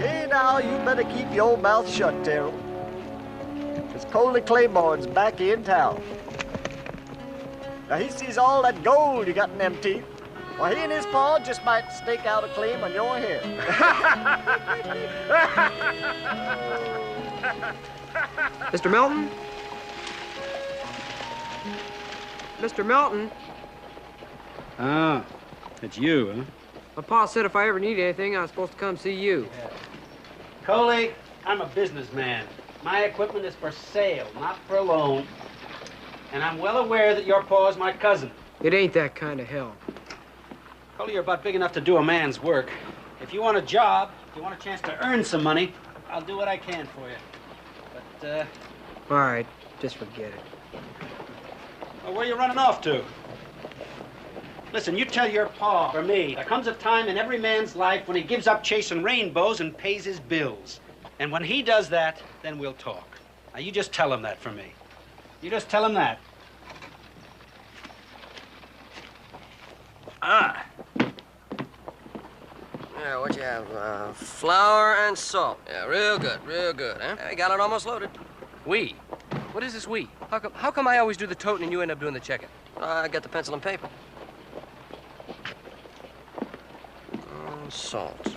Hey, now, you better keep your mouth shut, Terrell. Because Coley Claiborne's back in town. Now, he sees all that gold you got in them teeth. Well, he and his pa just might stake out a claim on your head. Mr. Melton? Mr. Melton? Ah, it's you, huh? My pa said if I ever need anything, I was supposed to come see you. Yeah. Coley, I'm a businessman. My equipment is for sale, not for a loan. And I'm well aware that your pa is my cousin. It ain't that kind of help. Coley, you're about big enough to do a man's work. If you want a job, if you want a chance to earn some money, I'll do what I can for you. But, All right, just forget it. Well, where are you running off to? Listen, you tell your pa, for me, there comes a time in every man's life when he gives up chasing rainbows and pays his bills. And when he does that, then we'll talk. Now, you just tell him that for me. You just tell him that. Ah. Yeah, what you have? Flour and salt. Yeah, real good, huh? Yeah, got it almost loaded. We? What is this we? How come I always do the toting and you end up doing the checking? I got the pencil and paper. Salt.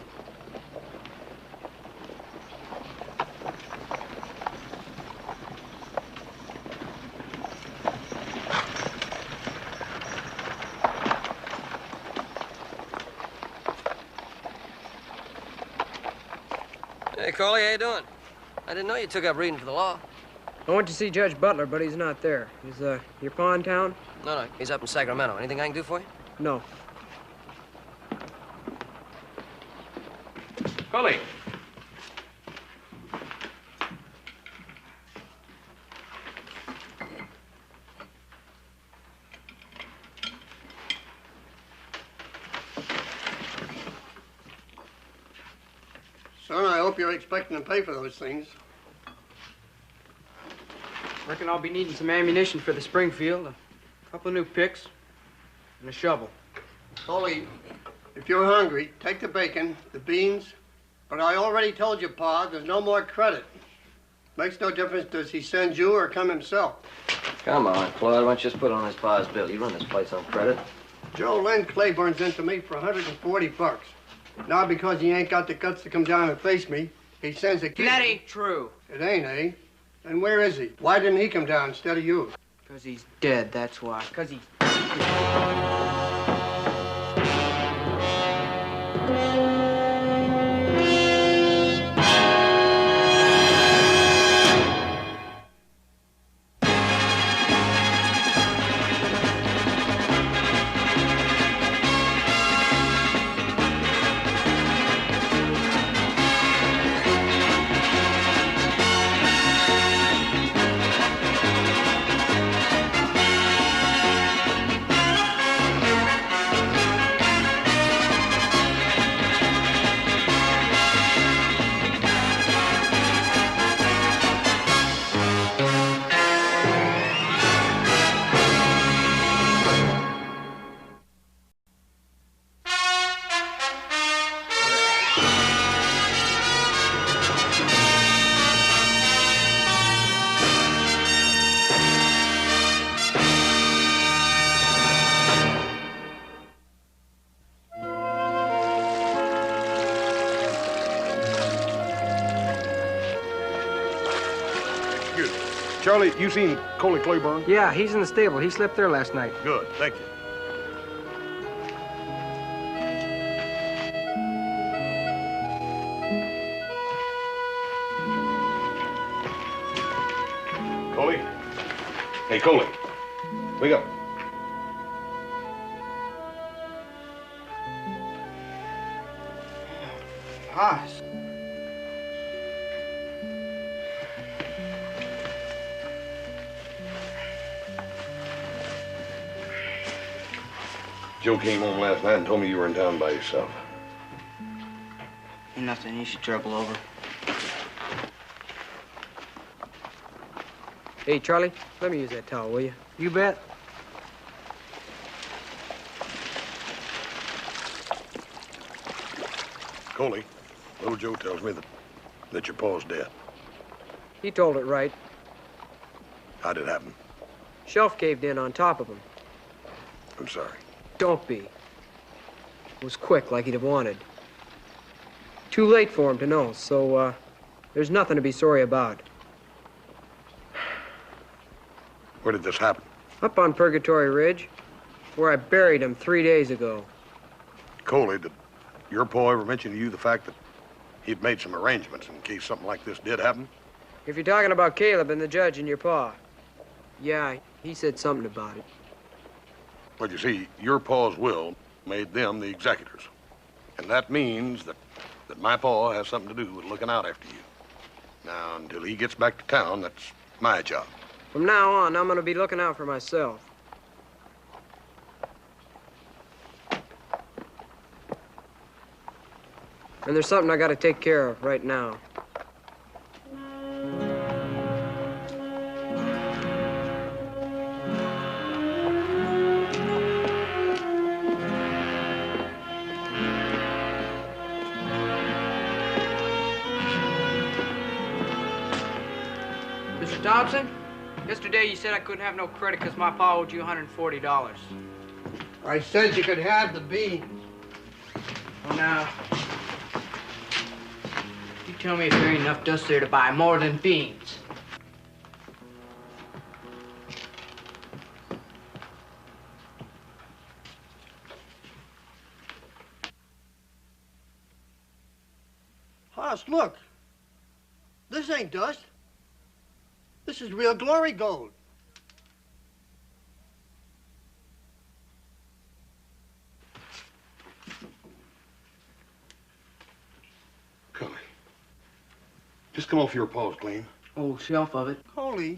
Hey, Coley, how you doing? I didn't know you took up reading for the law. I went to see Judge Butler, but he's not there. Is, your pa in town? No, he's up in Sacramento. Anything I can do for you? No. Coley. Son, I hope you're expecting to pay for those things. Reckon I'll be needing some ammunition for the Springfield, a couple of new picks, and a shovel. Coley, if you're hungry, take the bacon, the beans, but I already told you, Pa, there's no more credit. Makes no difference does he send you or come himself. Come on, Claude. Why don't you just put it on his pa's bill? You run this place on credit. Joe Len Claiborne's into me for $140. Now, because he ain't got the guts to come down and face me, he sends a kid. That ain't true. It ain't, eh? And where is he? Why didn't he come down instead of you? Because he's dead, that's why. Because he's... Charlie, you seen Coley Claiborne? Yeah, he's in the stable. He slept there last night. Good, thank you. Coley? Hey, Coley. Wake up. Hoss. Joe came home last night and told me you were in town by yourself. Ain't nothing you should trouble over. Hey, Charlie, let me use that towel, will you? You bet. Coley, little Joe tells me that your pa's dead. He told it right. How'd it happen? Shelf caved in on top of him. I'm sorry. Don't be. It was quick, like he'd have wanted. Too late for him to know, so, there's nothing to be sorry about. Where did this happen? Up on Purgatory Ridge, where I buried him 3 days ago. Coley, did your pa ever mention to you the fact that he'd made some arrangements in case something like this did happen? If you're talking about Caleb and the judge and your pa, yeah, he said something about it. Well, you see, your pa's will made them the executors. And that means that my pa has something to do with looking out after you. Now, until he gets back to town, that's my job. From now on, I'm gonna be looking out for myself. And there's something I gotta take care of right now. Mr. Thompson, yesterday you said I couldn't have no credit because my pa owed you $140. I said you could have the beans. Oh, now, you tell me if there ain't enough dust there to buy more than beans. Hoss, look. This ain't dust. This is real glory gold. Coley, just come off your pa's claim. Old shelf of it. Coley,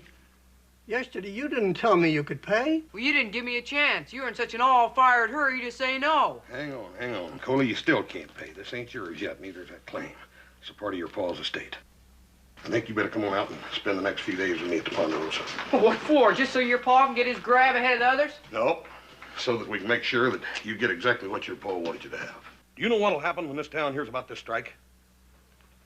yesterday you didn't tell me you could pay. Well, you didn't give me a chance. You were in such an all-fired hurry to say no. Hang on. Coley, you still can't pay. This ain't yours yet, neither is that claim. It's a part of your pa's estate. I think you better come on out and spend the next few days with me at the Ponderosa. What for? Just so your pa can get his grab ahead of the others? Nope. So that we can make sure that you get exactly what your pa wanted you to have. Do you know what'll happen when this town hears about this strike?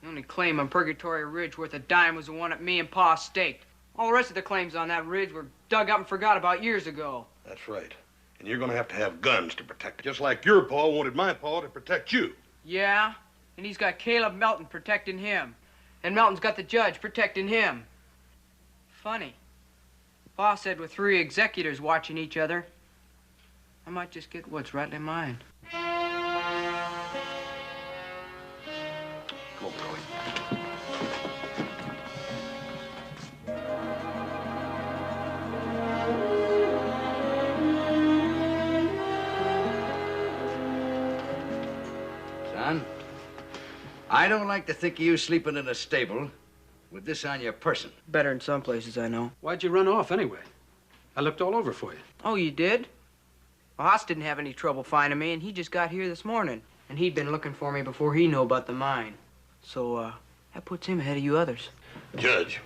The only claim on Purgatory Ridge worth a dime was the one that me and Pa staked. All the rest of the claims on that ridge were dug up and forgot about years ago. That's right. And you're gonna have guns to protect it, just like your pa wanted my pa to protect you. Yeah? And he's got Caleb Melton protecting him. And Melton's got the judge protecting him. Funny. Pa said with 3 executors watching each other, I might just get what's rightly mine. Come on, Coley. Son, I don't like to think of you sleeping in a stable with this on your person. Better in some places, I know. Why'd you run off anyway? I looked all over for you. Oh, you did? Well, Haas didn't have any trouble finding me, and he just got here this morning. And he'd been looking for me before he knew about the mine. So, that puts him ahead of you others. Judge,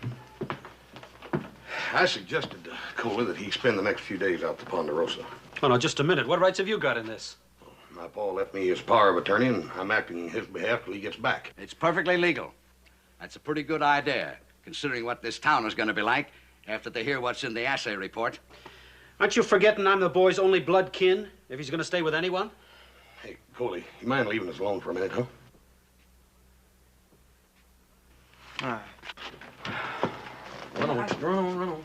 I suggested to Coley that he spend the next few days out the Ponderosa. Oh, no, just a minute. What rights have you got in this? My pa left me his power of attorney, and I'm acting in his behalf till he gets back. It's perfectly legal. That's a pretty good idea, considering what this town is going to be like after they hear what's in the assay report. Aren't you forgetting I'm the boy's only blood kin, if he's going to stay with anyone? Hey, Coley, you mind leaving us alone for a minute, huh? All right. Run on.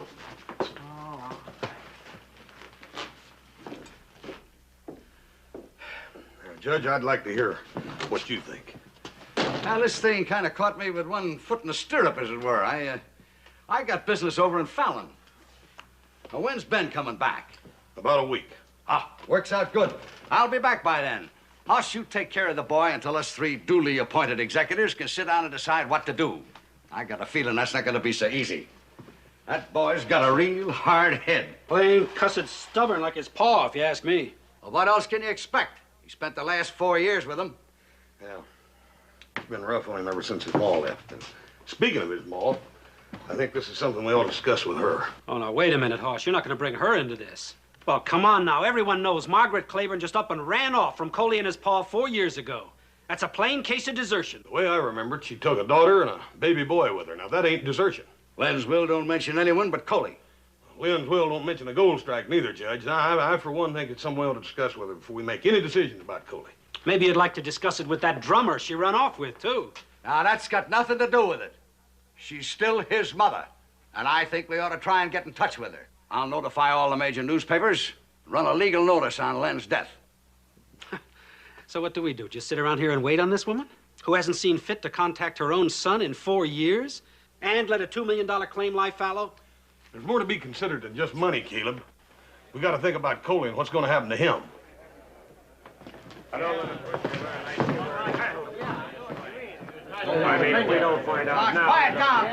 Judge, I'd like to hear what you think. Now, this thing kind of caught me with one foot in the stirrup, as it were. I got business over in Fallon. Now, when's Ben coming back? About a week. Ah, works out good. I'll be back by then. Hoss, you take care of the boy until us 3 duly appointed executors can sit down and decide what to do. I got a feeling that's not going to be so easy. That boy's got a real hard head. Plain cussed stubborn like his paw, if you ask me. Well, what else can you expect? He spent the last 4 years with him. Yeah. It's been rough on him ever since his ma left. And speaking of his ma, I think this is something we ought to discuss with her. Oh, now, wait a minute, Hoss. You're not going to bring her into this. Well, come on now. Everyone knows Margaret Claiborne just up and ran off from Coley and his pa 4 years ago. That's a plain case of desertion. The way I remember it, she took a daughter and a baby boy with her. Now, that ain't desertion. Len's will don't mention anyone but Coley. Lynn's will don't mention the gold strike neither, Judge. Now, I for one, think it's something we ought to discuss with her before we make any decisions about Coley. Maybe you'd like to discuss it with that drummer she run off with, too. Now, that's got nothing to do with it. She's still his mother, and I think we ought to try and get in touch with her. I'll notify all the major newspapers, run a legal notice on Len's death. So what do we do? Just sit around here and wait on this woman? Who hasn't seen fit to contact her own son in 4 years? And let a $2 million claim lie fallow? There's more to be considered than just money, Caleb. We got to think about Coley and what's going to happen to him. We don't find out now.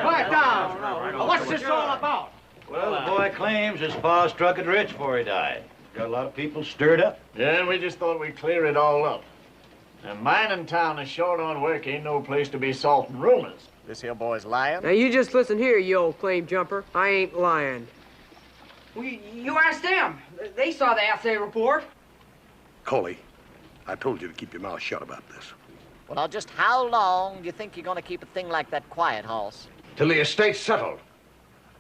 Quiet down. What's this all about? Well, the boy claims his pa struck it rich before he died. Got a lot of people stirred up. Yeah, and we just thought we'd clear it all up. And mining town is short on work. Ain't no place to be salting rumors. This here boy's lying. Now, you just listen here, you old claim jumper. I ain't lying. Well, you asked them. They saw the assay report. Coley, I told you to keep your mouth shut about this. Well, now, just how long do you think you're going to keep a thing like that quiet, Hoss? Till the estate's settled,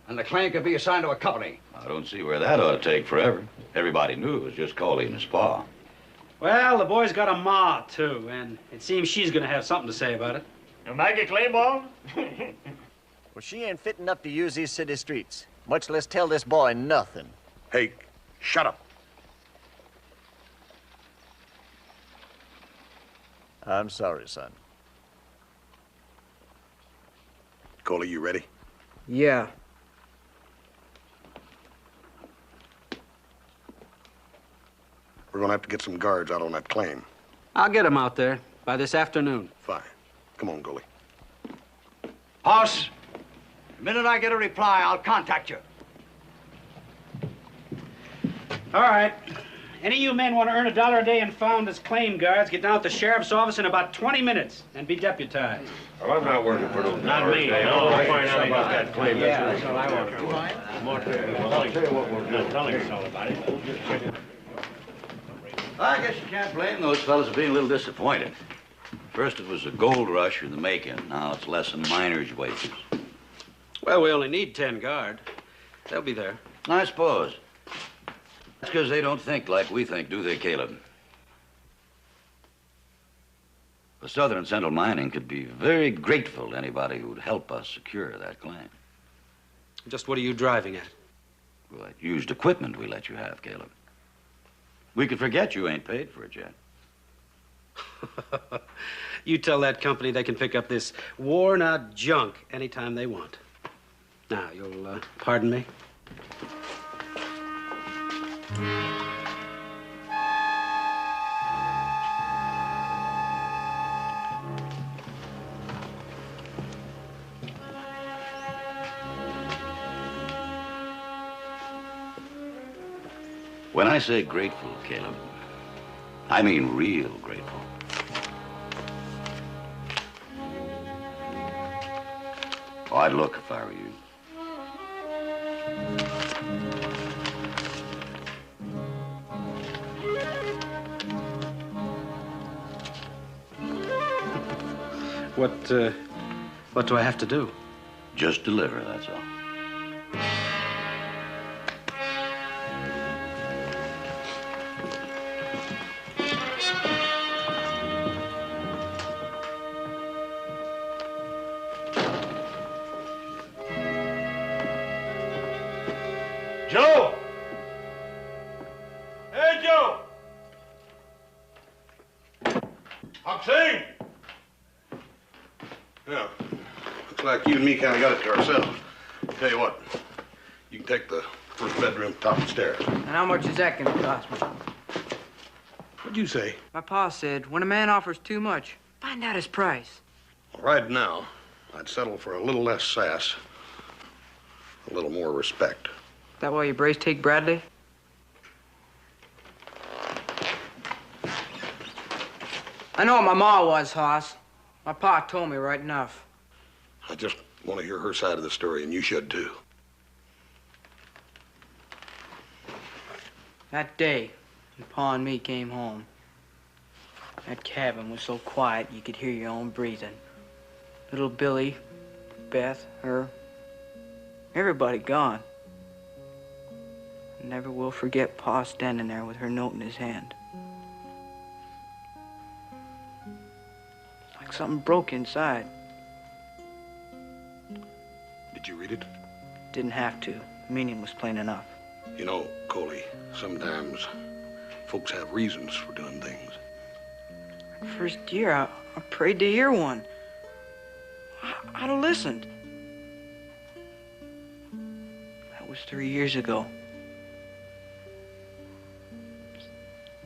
and the claim can be assigned to a company. I don't see where that ought to take forever. Everybody knew it was just Coley and his pa. Well, the boy's got a ma, too, and it seems she's gonna have something to say about it. And Maggie Claiborne? Well, she ain't fit enough to use these city streets, much less tell this boy nothing. Hey, shut up. I'm sorry, son. Coley, you ready? Yeah. We're going to have to get some guards out on that claim. I'll get him out there by this afternoon. Fine. Come on, Coley. Hoss, the minute I get a reply, I'll contact you. All right. Any of you men want to earn $1 a day and found as claim guards, get down at the sheriff's office in about 20 minutes and be deputized. Well, I'm not working for those. Not me. I'll find out about that claim. Yeah, that's all I want to do. I'll tell you what we're telling us all about it. I guess you can't blame those fellas for being a little disappointed. First it was a gold rush in the making. Now it's less than miners' wages. Well, we only need 10 guard. They'll be there. I suppose. That's because they don't think like we think, do they, Caleb? The Southern and Central Mining could be very grateful to anybody who'd help us secure that claim. Just what are you driving at? Well, that used equipment we let you have, Caleb. We could forget you ain't paid for it yet. You tell that company they can pick up this worn-out junk anytime they want. Now, you'll pardon me? When I say grateful, Caleb, I mean real grateful. Oh, I'd look if I were you. What do I have to do? Just deliver, that's all. Joe! Hey, Joe! Hoxie! Yeah, looks like you and me kind of got it to ourselves. Tell you what, you can take the first bedroom, top of the stairs. And how much is that gonna cost me? What'd you say? My pa said, when a man offers too much, find out his price. Well, right now, I'd settle for a little less sass, a little more respect. That why you brace take Bradley? I know what my ma was, Hoss. My pa told me right enough. I just want to hear her side of the story, and you should too. That day, when Pa and me came home, That cabin was so quiet you could hear your own breathing. Little Billy, Beth, her, everybody gone. Never will forget Pa standing there with her note in his hand. Like something broke inside. Did you read it? Didn't have to. The meaning was plain enough. You know, Coley, sometimes folks have reasons for doing things. First year, I prayed to hear one. I'd have listened. That was 3 years ago.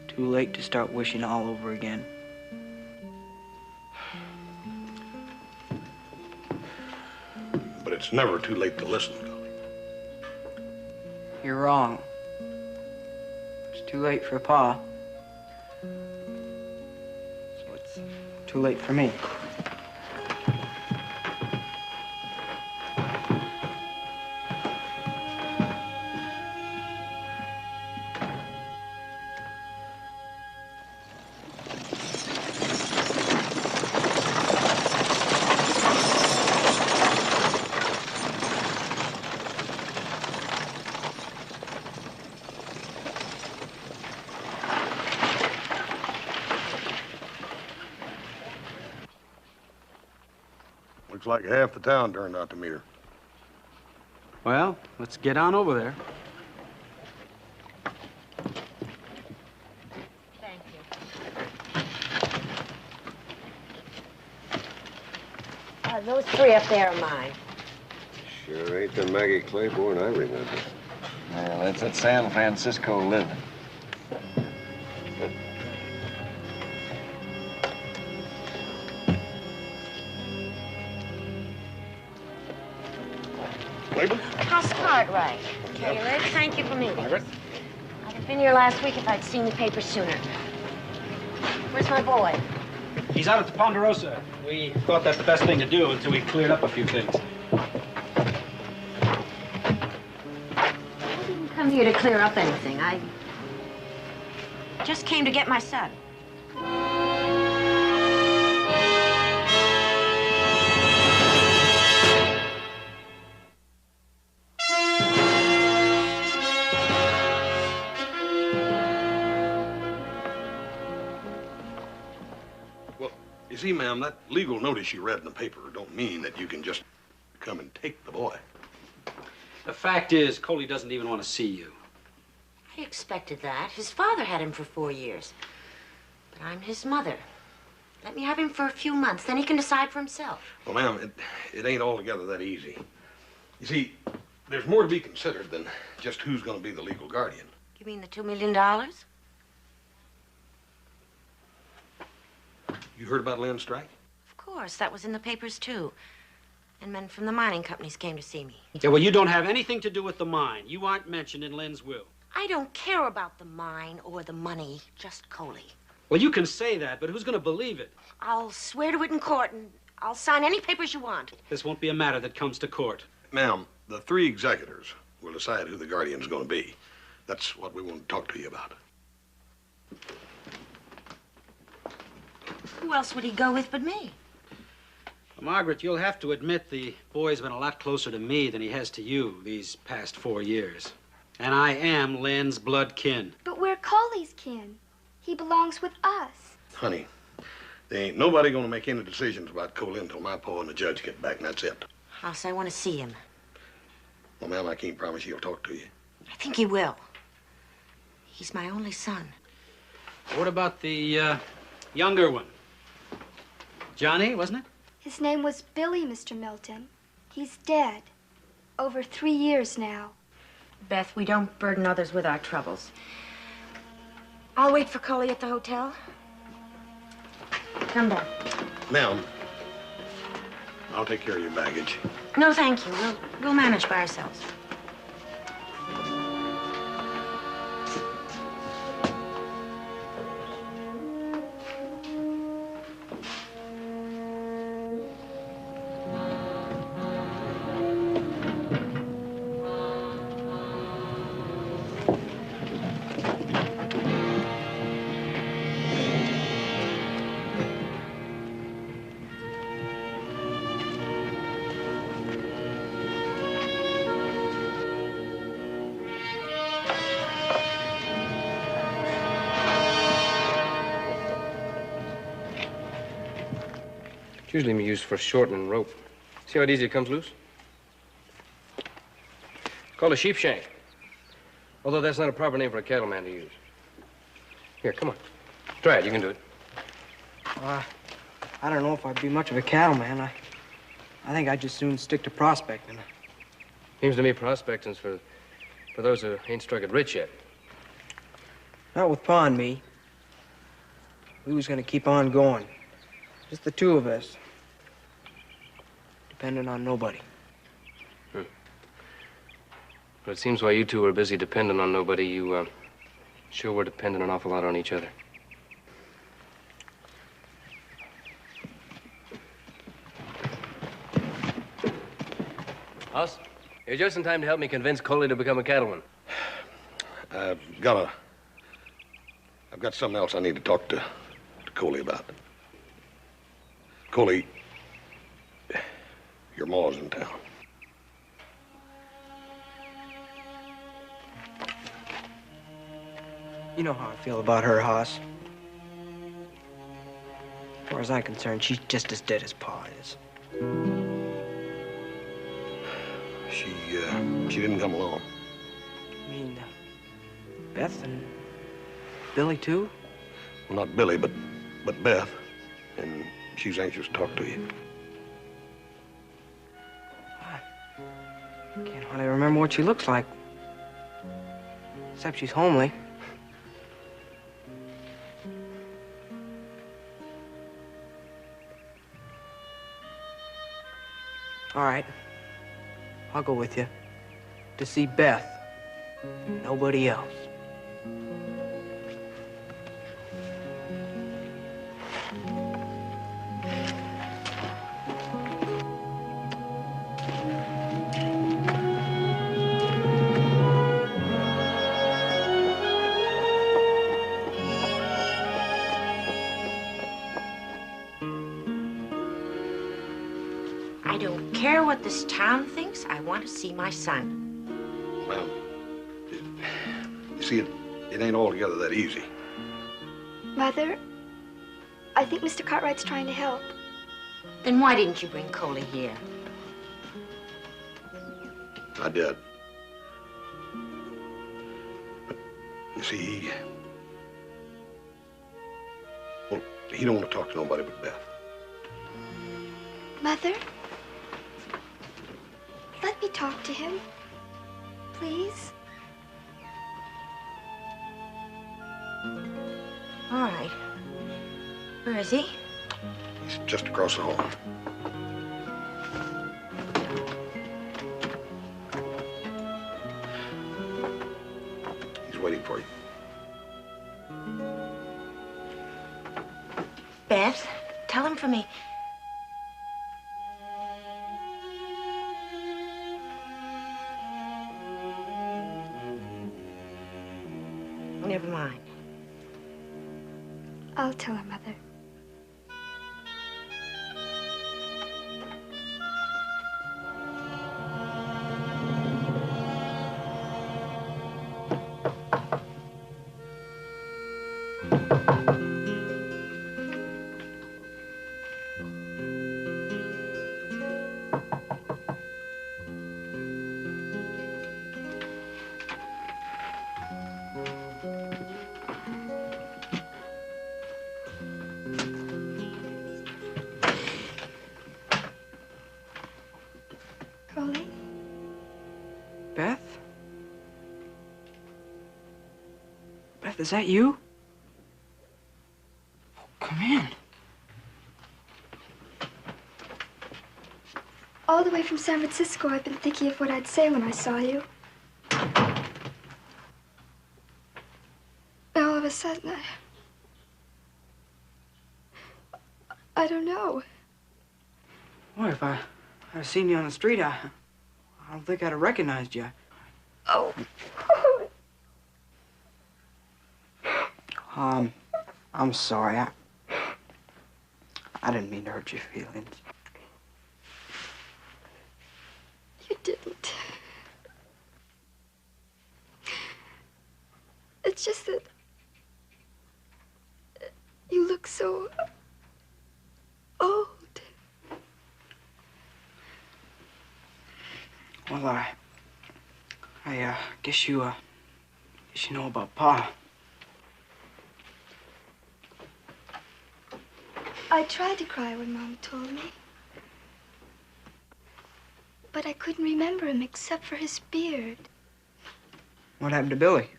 Too late to start wishing all over again. But it's never too late to listen, Coley. You're wrong. It's too late for Pa. So it's too late for me. Looks like half the town turned out to meet her. Well, let's get on over there. Thank you. Those three up there are mine. Sure ain't the Maggie Claiborne I remember. Well, that's at San Francisco living. House Cartwright. Caleb, thank you for meeting. Margaret? I'd have been here last week if I'd seen the paper sooner. Where's my boy? He's out at the Ponderosa. We thought that's the best thing to do until we cleared up a few things. I didn't come here to clear up anything. I just came to get my son. You see, ma'am, that legal notice you read in the paper don't mean that you can just come and take the boy. The fact is, Coley doesn't even want to see you. I expected that. His father had him for 4 years. But I'm his mother. Let me have him for a few months, then he can decide for himself. Well, ma'am, it ain't altogether that easy. You see, there's more to be considered than just who's going to be the legal guardian. You mean the $2 million? You heard about Lynn's strike? Of course, that was in the papers, too. And men from the mining companies came to see me. Yeah, well, you don't have anything to do with the mine. You aren't mentioned in Lynn's will. I don't care about the mine or the money, just Coley. Well, you can say that, but who's going to believe it? I'll swear to it in court, and I'll sign any papers you want. This won't be a matter that comes to court. Ma'am, the 3 executors will decide who the guardian's going to be. That's what we want to talk to you about. Who else would he go with but me? Well, Margaret, you'll have to admit the boy's been a lot closer to me than he has to you these past 4 years. And I am Lynn's blood kin. But we're Coley's kin. He belongs with us. Honey, there ain't nobody going to make any decisions about Coley until my pa and the judge get back, and that's it. House, I want to see him. Well, ma'am, I can't promise he'll talk to you. I think he will. He's my only son. What about the younger one? Johnny, wasn't it? His name was Billy, Mr. Milton. He's dead. Over 3 years now. Beth, we don't burden others with our troubles. I'll wait for Coley at the hotel. Come down. Ma'am, I'll take care of your baggage. No, thank you. We'll manage by ourselves. usually used for shortening rope. See how easy it comes loose? It's called a sheep shank. Although that's not a proper name for a cattleman to use. Here, come on. Try it. You can do it. I don't know if I'd be much of a cattleman. I think I'd just soon stick to prospecting. Seems to me prospecting's for those who ain't struck it rich yet. Not with Pa and me. We was gonna keep on going. Just the two of us. Depending on nobody. But it seems while you two were busy depending on nobody, you sure were depending an awful lot on each other. Hoss, you're just in time to help me convince Coley to become a cattleman. I've got something else I need to talk to Coley about. Coley, your ma's in town. You know how I feel about her, Hoss. As far as I'm concerned, she's just as dead as Pa is. She didn't come along. You mean Beth and Billy, too? Well, not Billy, but Beth. And she's anxious to talk to you. I can't hardly remember what she looks like. Except she's homely. All right. I'll go with you. To see Beth. Nobody else. I don't care what this town thinks. I want to see my son. Well, you see, it ain't altogether that easy. Mother, I think Mr. Cartwright's trying to help. Then why didn't you bring Coley here? I did. But, you see, he don't want to talk to nobody but Beth. Mother, let me talk to him, please. All right. Where is he? He's just across the hall. He's waiting for you. Beth, tell him for me. Never mind. I'll tell her, Mother. Coley? Beth? Beth, is that you? Oh, come in. All the way from San Francisco, I've been thinking of what I'd say when I saw you. And all of a sudden, I don't know. Boy, if I'd seen you on the street, I don't think I'd have recognized you. Oh. I'm sorry. I didn't mean to hurt your feelings. You didn't. It's just that you look so old. Well, I guess you know about Pa. I tried to cry when Mom told me. But I couldn't remember him except for his beard. What happened to Billy?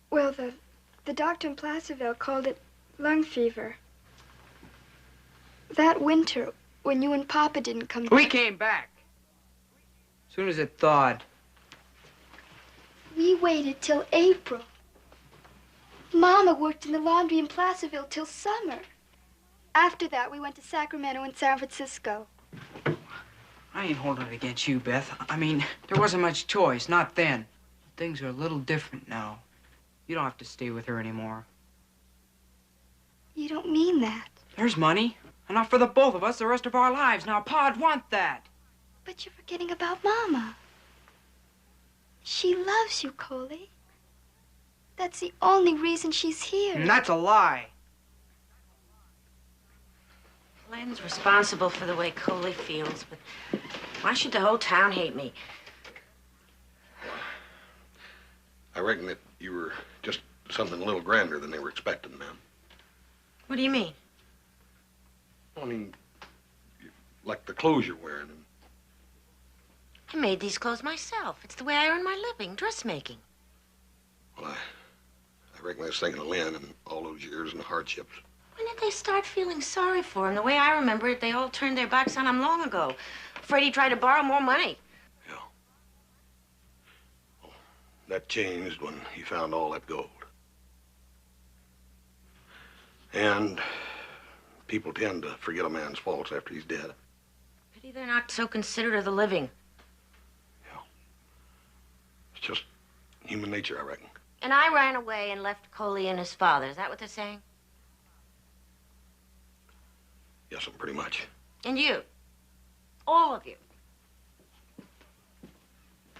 Well, the doctor in Placerville called it lung fever. That winter, when you and Papa didn't come back... We came back. As soon as it thawed. We waited till April. Mama worked in the laundry in Placerville till summer. After that, we went to Sacramento and San Francisco. I ain't holding it against you, Beth. I mean, there wasn't much choice, not then. Things are a little different now. You don't have to stay with her anymore. You don't mean that. There's money. Enough for the both of us the rest of our lives. Now, Pa'd want that. But you're forgetting about Mama. She loves you, Coley. That's the only reason she's here. And that's a lie. Len's responsible for the way Coley feels, but why should the whole town hate me? I reckon that you were just something a little grander than they were expecting, ma'am. What do you mean? I mean, like the clothes you're wearing. I made these clothes myself. It's the way I earn my living, dressmaking. Well, I reckon I was thinking of Lynn and all those years and the hardships. When did they start feeling sorry for him? The way I remember it, they all turned their backs on him long ago. Afraid he tried to borrow more money. Yeah. Well, that changed when he found all that gold. And people tend to forget a man's faults after he's dead. Pity they're not so considerate of the living. It's just human nature, I reckon. And I ran away and left Coley and his father. Is that what they're saying? Yes, pretty much. And you. All of you.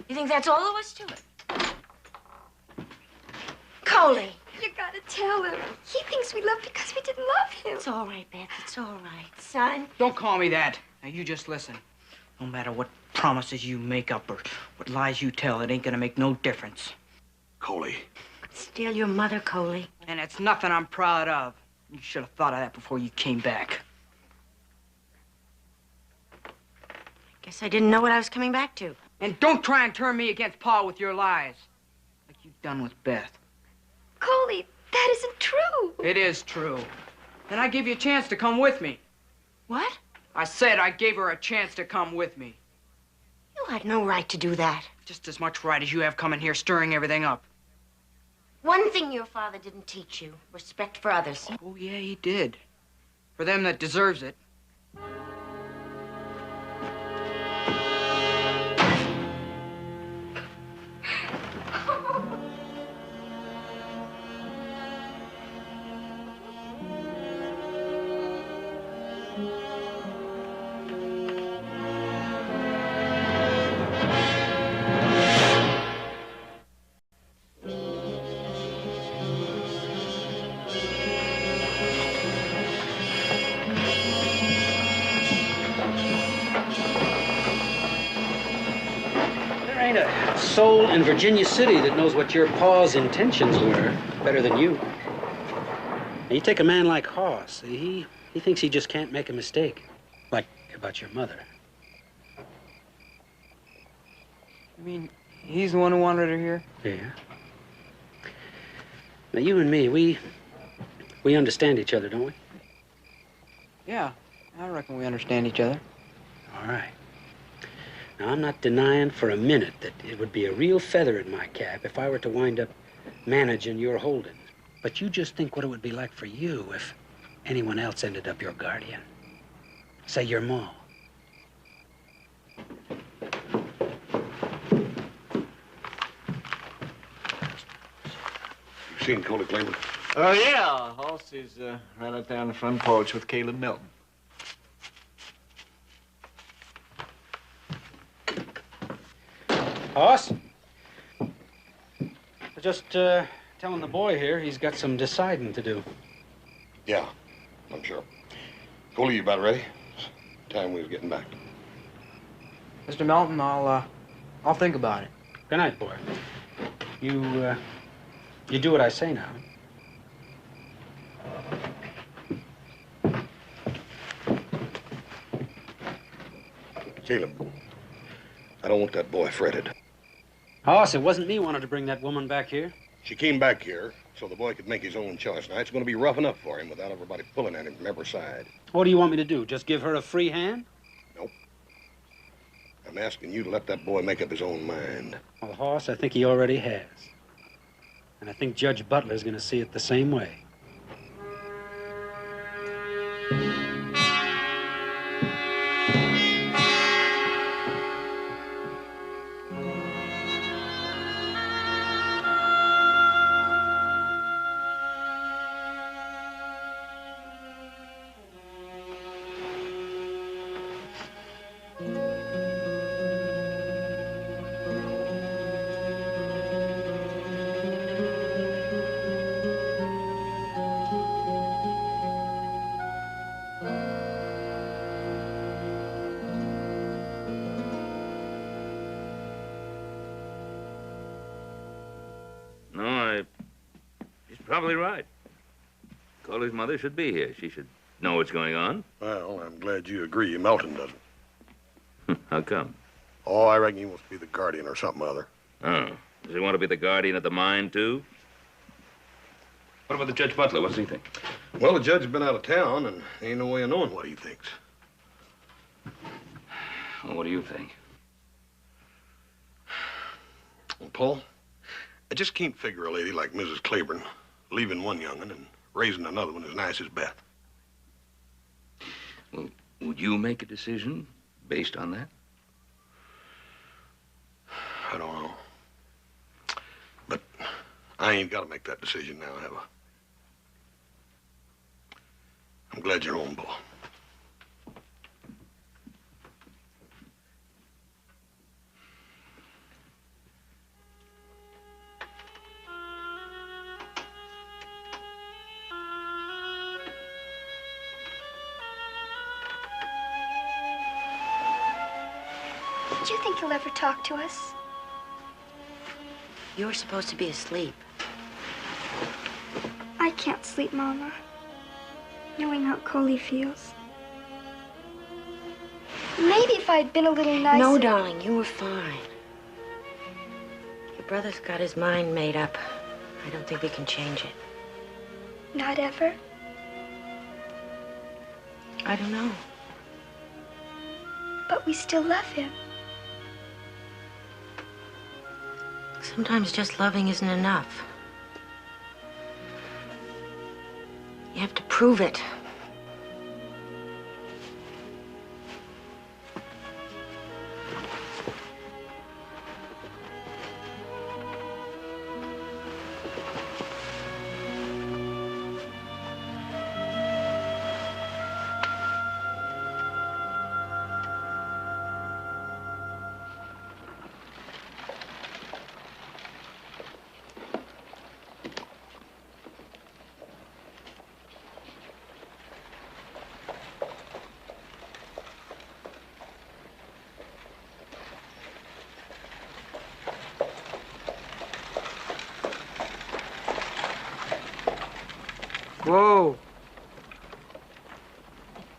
You think that's all there was to it? Coley. You gotta tell him. He thinks we love because we didn't love him. It's all right, Beth. It's all right, son. Don't call me that. Now, you just listen. No matter what promises you make up or what lies you tell, it ain't gonna make no difference. Coley. Still your mother, Coley. And it's nothing I'm proud of. You should have thought of that before you came back. Guess I didn't know what I was coming back to. And don't try and turn me against Pa with your lies. Like you've done with Beth. Coley, that isn't true. It is true. And I gave you a chance to come with me. What? I said I gave her a chance to come with me. You had no right to do that. Just as much right as you have coming here stirring everything up. One thing your father didn't teach you, respect for others. Oh, yeah, he did. For them that deserves it. Soul in Virginia City that knows what your pa's intentions were better than you. And you take a man like Hoss, he thinks he just can't make a mistake, like about your mother. You mean he's the one who wanted her here? Yeah. Now, you and me, we understand each other, don't we? Yeah, I reckon we understand each other. All right. Now, I'm not denying for a minute that it would be a real feather in my cap if I were to wind up managing your holdings. But you just think what it would be like for you if anyone else ended up your guardian. Say your ma. You seen Coley Claiborne? Oh, yeah. Hoss is right out there on the front porch with Caleb Milton. Hoss? Just telling the boy here he's got some deciding to do. Yeah, I'm sure. Coley, you about ready? Time we was getting back. Mr. Melton, I'll think about it. Good night, boy. You do what I say now. Caleb, I don't want that boy fretted. Hoss, it wasn't me wanted to bring that woman back here. She came back here so the boy could make his own choice. Now, it's going to be rough enough for him without everybody pulling at him from every side. What do you want me to do? Just give her a free hand? Nope. I'm asking you to let that boy make up his own mind. Well, Hoss, I think he already has. And I think Judge Butler's going to see it the same way. Probably right. Coley's mother should be here. She should know what's going on. Well, I'm glad you agree. Melton doesn't. How come? Oh, I reckon he wants to be the guardian or something other. Oh. Does he want to be the guardian of the mine, too? What about the Judge Butler? What does he think? Well, the judge has been out of town, and ain't no way of knowing what he thinks. Well, what do you think? Well, Paul, I just can't figure a lady like Mrs. Claiborne leaving one young'un and raising another one as nice as Beth. Well, would you make a decision based on that? I don't know. But I ain't got to make that decision now, have I? I'm glad you're home, Paul. Do you think he'll ever talk to us? You're supposed to be asleep. I can't sleep, Mama. Knowing how Coley feels. Maybe if I'd been a little nicer. No, darling, you were fine. Your brother's got his mind made up. I don't think we can change it. Not ever? I don't know. But we still love him. Sometimes just loving isn't enough. You have to prove it. Whoa.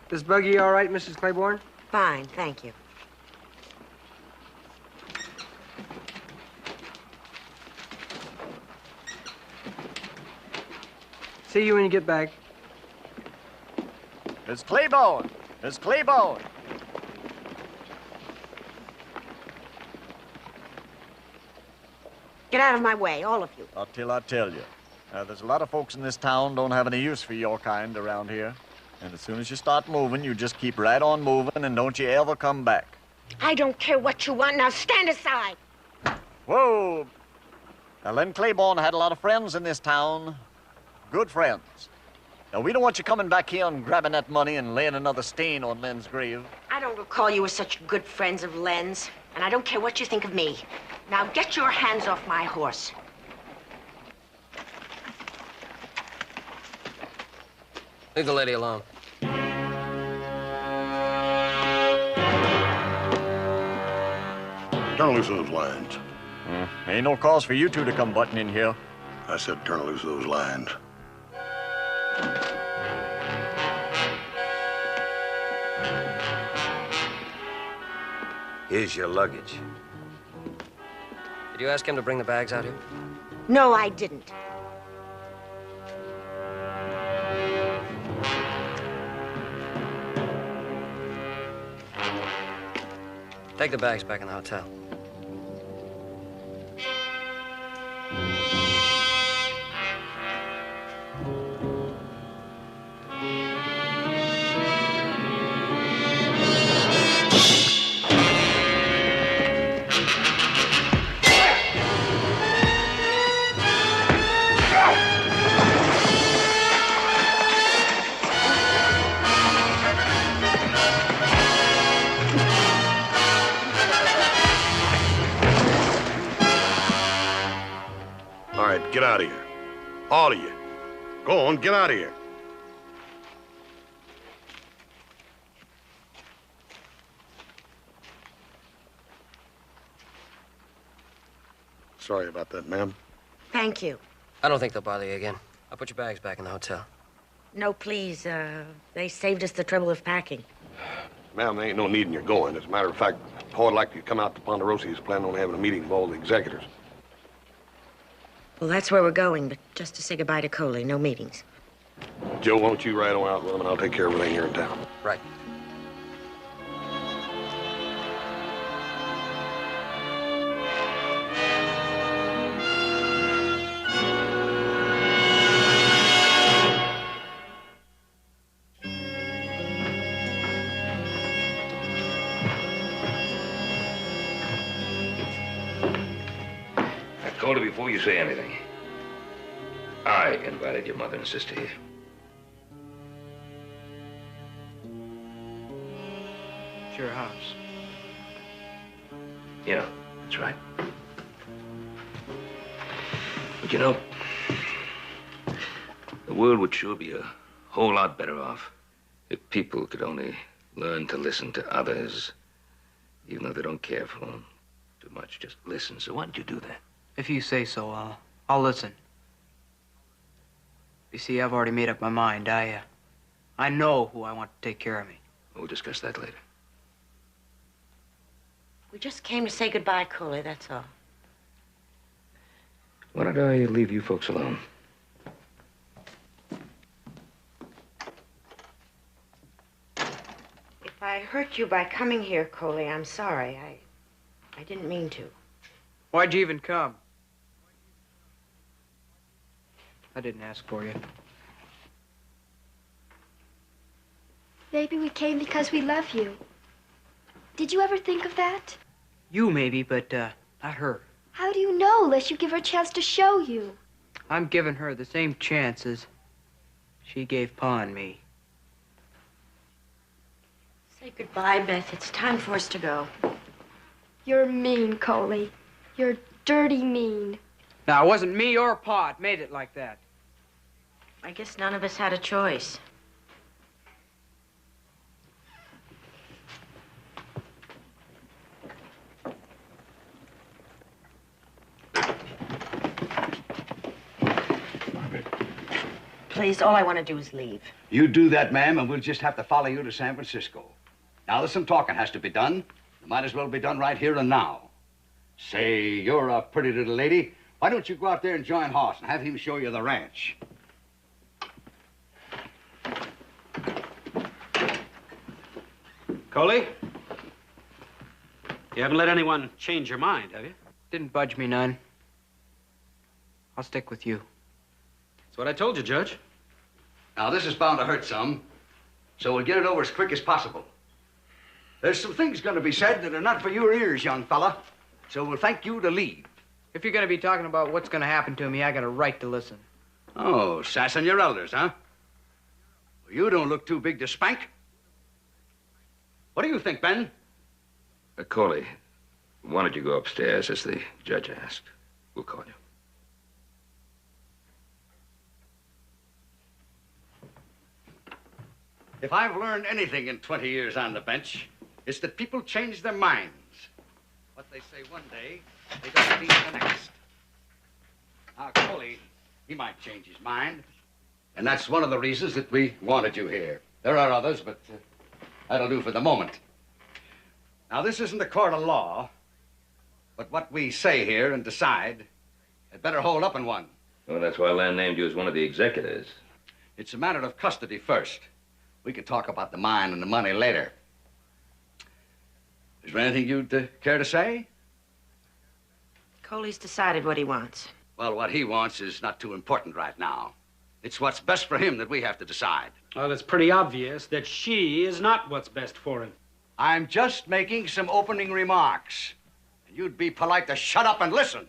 This buggy all right, Mrs. Claiborne? Fine, thank you. See you when you get back. Miss Claiborne! Miss Claiborne! Get out of my way, all of you. Not till I tell you. There's a lot of folks in this town don't have any use for your kind around here. And as soon as you start moving, you just keep right on moving and don't you ever come back. I don't care what you want. Now stand aside. Whoa! Now, Len Claiborne had a lot of friends in this town. Good friends. Now, we don't want you coming back here and grabbing that money and laying another stain on Len's grave. I don't recall you as such good friends of Len's. And I don't care what you think of me. Now get your hands off my horse. Leave the lady alone. Turn loose those lines. Ain't no cause for you two to come butting in here. I said turn loose those lines. Here's your luggage. Did you ask him to bring the bags out here? No, I didn't. Take the bags back in the hotel. All right, get out of here. All of you. Go on, get out of here. Sorry about that, ma'am. Thank you. I don't think they'll bother you again. I'll put your bags back in the hotel. No, please. They saved us the trouble of packing. Ma'am, there ain't no need in your going. As a matter of fact, Pa would like you to come out to Ponderosa. He's planning on having a meeting of all the executors. Well, that's where we're going, but just to say goodbye to Coley. No meetings. Joe, why don't you ride on out with him, and I'll take care of everything here in town. Right. Coley, before you say anything, I invited your mother and sister here. It's your house. Yeah, that's right. But you know, the world would sure be a whole lot better off if people could only learn to listen to others, even though they don't care for them too much. Just listen. So why don't you do that? If you say so, I'll listen. You see, I've already made up my mind. I know who I want to take care of me. We'll discuss that later. We just came to say goodbye, Coley, that's all. Why don't I leave you folks alone? If I hurt you by coming here, Coley, I'm sorry. I didn't mean to. Why'd you even come? I didn't ask for you. Maybe we came because we love you. Did you ever think of that? You maybe, but not her. How do you know unless you give her a chance to show you? I'm giving her the same chances she gave Pa and me. Say goodbye, Beth. It's time for us to go. You're mean, Coley. You're dirty mean. Now, it wasn't me or Pa that made it like that. I guess none of us had a choice. Please, all I want to do is leave. You do that, ma'am, and we'll just have to follow you to San Francisco. Now, there's some talking has to be done. It might as well be done right here and now. Say, you're a pretty little lady. Why don't you go out there and join Hoss and have him show you the ranch? Coley? You haven't let anyone change your mind, have you? Didn't budge me none. I'll stick with you. That's what I told you, Judge. Now, this is bound to hurt some, so we'll get it over as quick as possible. There's some things going to be said that are not for your ears, young fella, so we'll thank you to leave. If you're going to be talking about what's going to happen to me, I got a right to listen. Oh, sassing your elders, huh? Well, you don't look too big to spank. What do you think, Ben? Coley, why don't you go upstairs, as the judge asked? We'll call you. If I've learned anything in 20 years on the bench, it's that people change their minds. What they they say one day, they don't mean the next. Now, Coley, he might change his mind. And that's one of the reasons that we wanted you here. There are others, but that'll do for the moment. Now, this isn't a court of law, but what we say here and decide had better hold up in one. Well, that's why Len named you as one of the executors. It's a matter of custody first. We could talk about the mine and the money later. Is there anything you'd care to say? Coley's decided what he wants. Well, what he wants is not too important right now. It's what's best for him that we have to decide. Well, it's pretty obvious that she is not what's best for him. I'm just making some opening remarks. And you'd be polite to shut up and listen.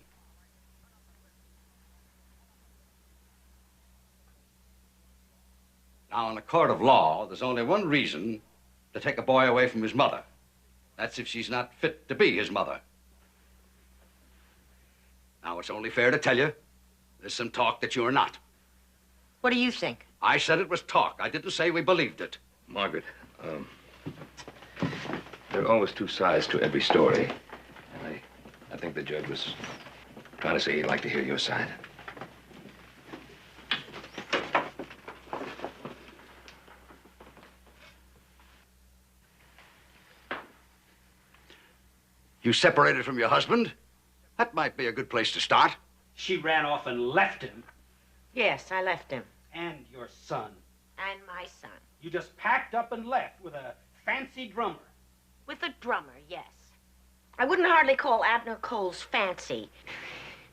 Now, in a court of law, there's only one reason to take a boy away from his mother. That's if she's not fit to be his mother. Now, it's only fair to tell you, there's some talk that you're not. What do you think? I said it was talk. I didn't say we believed it. Margaret, there are always two sides to every story. And I think the judge was trying to say he'd like to hear your side. You separated from your husband? That might be a good place to start. She ran off and left him. Yes, I left him. And your son. And my son. You just packed up and left with a fancy drummer. With a drummer, yes. I wouldn't hardly call Abner Coles fancy.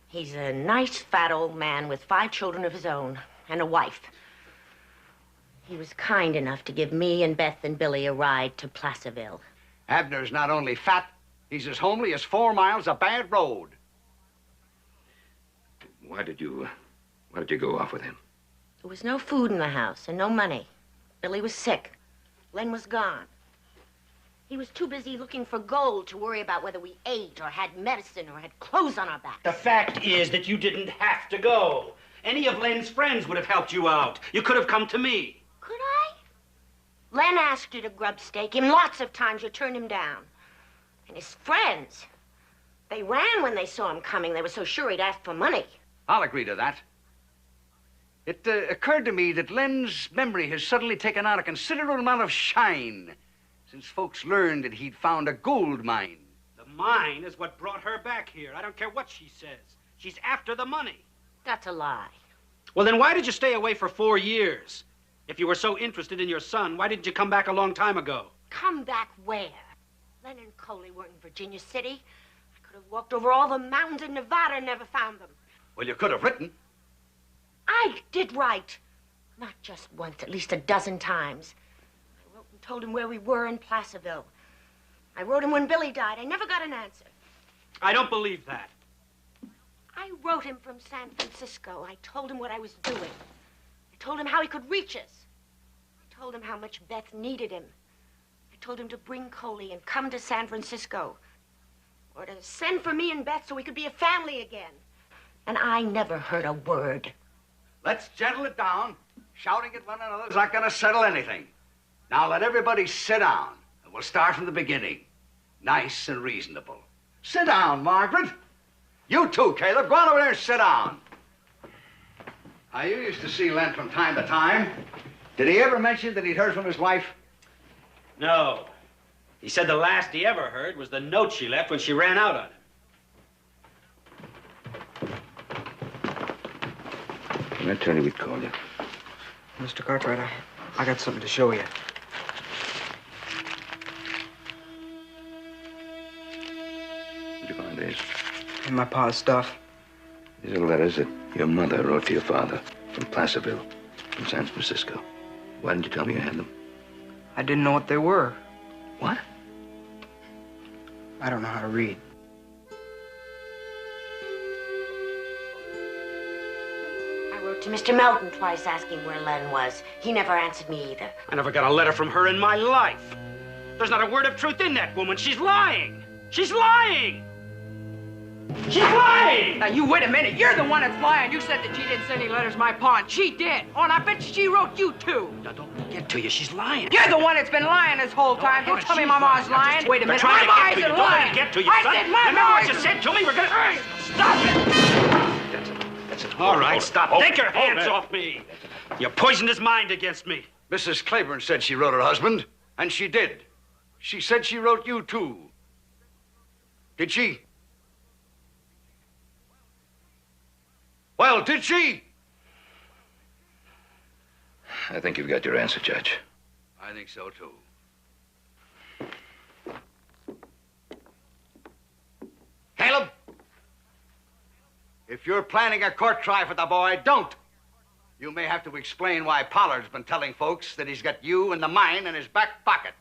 He's a nice, fat old man with 5 children of his own and a wife. He was kind enough to give me and Beth and Billy a ride to Placerville. Abner's not only fat, he's as homely as 4 miles of bad road. Why did you go off with him? There was no food in the house and no money. Billy was sick. Len was gone. He was too busy looking for gold to worry about whether we ate or had medicine or had clothes on our backs. The fact is that you didn't have to go. Any of Len's friends would have helped you out. You could have come to me. Could I? Len asked you to grub stake him lots of times. You turned him down. And his friends, they ran when they saw him coming. They were so sure he'd ask for money. I'll agree to that. It occurred to me that Len's memory has suddenly taken on a considerable amount of shine since folks learned that he'd found a gold mine. The mine is what brought her back here. I don't care what she says. She's after the money. That's a lie. Well, then why did you stay away for 4 years? If you were so interested in your son, why didn't you come back a long time ago? Come back where? Len and Coley weren't in Virginia City. I could have walked over all the mountains in Nevada and never found them. Well, you could have written. I did write. Not just once, at least a dozen times. I wrote and told him where we were in Placerville. I wrote him when Billy died. I never got an answer. I don't believe that. I wrote him from San Francisco. I told him what I was doing. I told him how he could reach us. I told him how much Beth needed him. I told him to bring Coley and come to San Francisco. Or to send for me and Beth so we could be a family again. And I never heard a word. Let's gentle it down. Shouting at one another is not going to settle anything. Now let everybody sit down, and we'll start from the beginning. Nice and reasonable. Sit down, Margaret. You too, Caleb. Go on over there and sit down. Now, you used to see Len from time to time. Did he ever mention that he'd heard from his wife? No. He said the last he ever heard was the note she left when she ran out on him. I told you we'd call you. Mr. Cartwright, I got something to show you. Where'd you find these? In my pa's stuff. These are letters that your mother wrote to your father from Placerville, from San Francisco. Why didn't you tell me you had them? I didn't know what they were. What? I don't know how to read. To Mr. Melton twice asking where Len was. He never answered me either. I never got a letter from her in my life. There's not a word of truth in that woman. She's lying. She's lying. She's lying! Now, you wait a minute. You're the one that's lying. You said that she didn't send any letters to my pa, and she did. Oh, and I bet she wrote you, too. Now, don't get to you. She's lying. You're the one that's been lying this whole time. Don't tell me my ma's lying. Wait a minute. My ma isn't lying. Get to you, I son. said my Remember ma what you isn't- said to me? We're gonna... Stop it! That's it. All right, stop. Take your hands off me. You poisoned his mind against me. Mrs. Claiborne said she wrote her husband, and she did. She said she wrote you, too. Did she? Well, did she? I think you've got your answer, Judge. I think so, too. Caleb, if you're planning a court trial for the boy, don't. You may have to explain why Pollard's been telling folks that he's got you and the mine in his back pocket.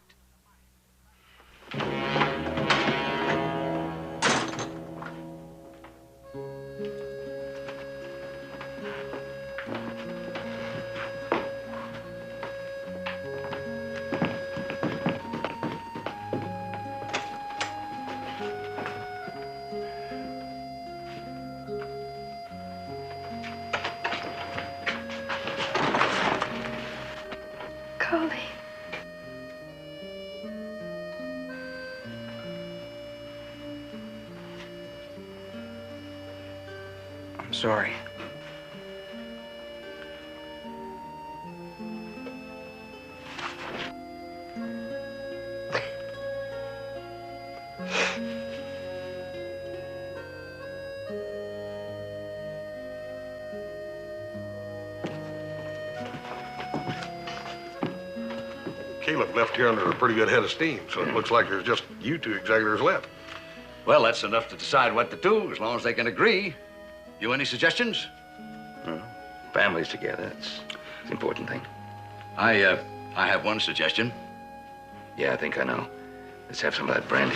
Coley. I'm sorry. Caleb left here under a pretty good head of steam, so it looks like there's just you two executors left. Well, that's enough to decide what to do, as long as they can agree. You any suggestions? Well, families together, it's the important thing. I have one suggestion. Yeah, I think I know. Let's have some of that brandy.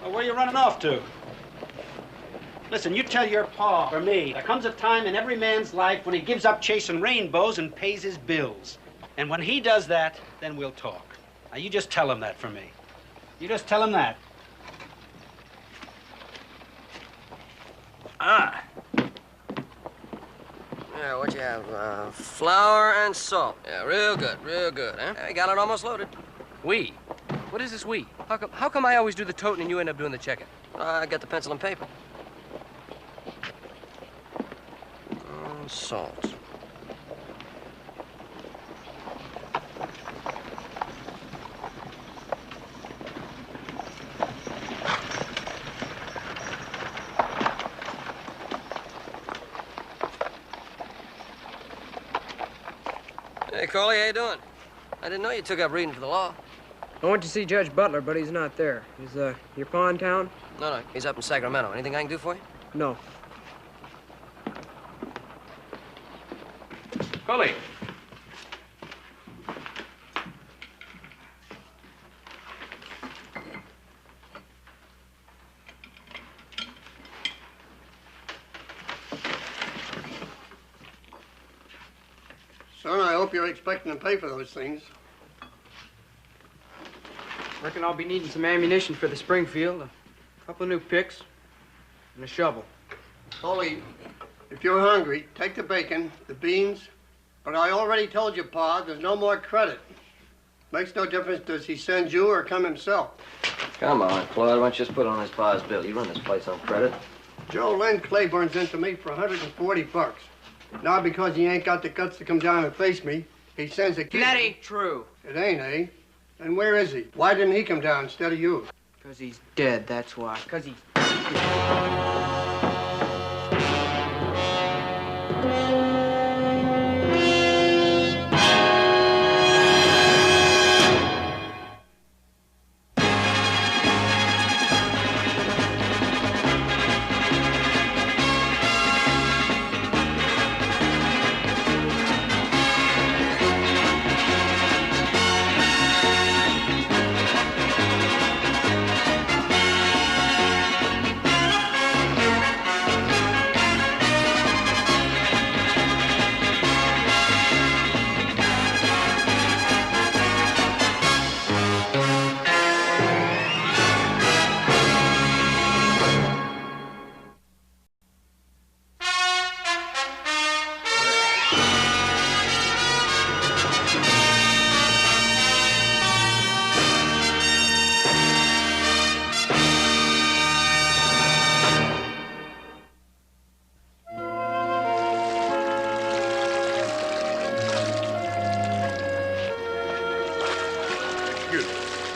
Where are you running off to? Listen, you tell your pa or me, there comes a time in every man's life when he gives up chasing rainbows and pays his bills. And when he does that, then we'll talk. Now, you just tell him that for me. You just tell him that. Ah. Yeah, what you have? Flour and salt. Yeah, real good, huh? Yeah, got it almost loaded. We? What is this we? How come I always do the toting and you end up doing the checking? I got the pencil and paper. Salt. Hey, Coley, how you doing? I didn't know you took up reading for the law. I went to see Judge Butler, but he's not there. Is, your pa in town? No, he's up in Sacramento. Anything I can do for you? No. Coley. Son, I hope you're expecting to pay for those things. Reckon I'll be needing some ammunition for the Springfield, a couple of new picks, and a shovel. Coley, if you're hungry, take the bacon, the beans, But I already told you, Pa, there's no more credit. Makes no difference does he send you or come himself. Come on, Claude. Why don't you just put on his pa's bill? You run this place on credit. Joe Len Claiborne's into me for $140. Now because he ain't got the guts to come down and face me, he sends a kid. That ain't true. It ain't, eh? And where is he? Why didn't he come down instead of you? Because he's dead, that's why. Because he's...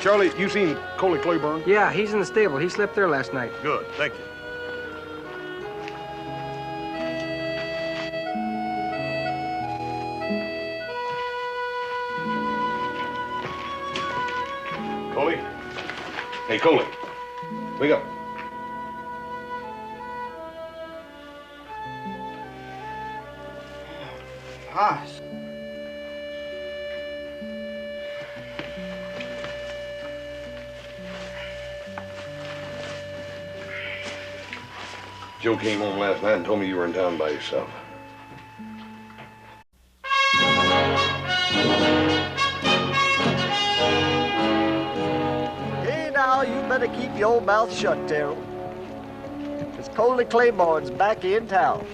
Charlie, you seen Coley Claiborne? Yeah, he's in the stable. He slept there last night. Good, thank you. Coley? Hey, Coley. Wake up. Hoss. Joe came home last night and told me you were in town by yourself. Hey, now, you better keep your mouth shut, Terrell. Because Coley Claiborne's back in town.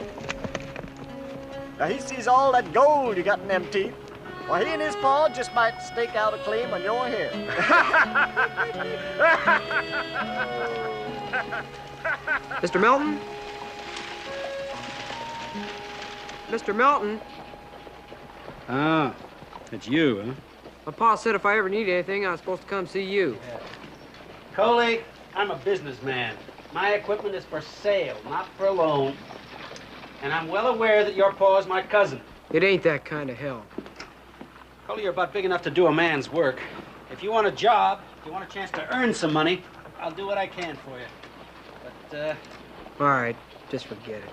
Now, he sees all that gold you got in them teeth. Well, he and his pa just might stake out a claim on your head. Mr. Melton? Mr. Melton? Ah, that's you, huh? My pa said if I ever need anything, I was supposed to come see you. Coley, I'm a businessman. My equipment is for sale, not for loan. And I'm well aware that your pa is my cousin. It ain't that kind of help. Coley, you're about big enough to do a man's work. If you want a job, if you want a chance to earn some money, I'll do what I can for you. But, All right, just forget it.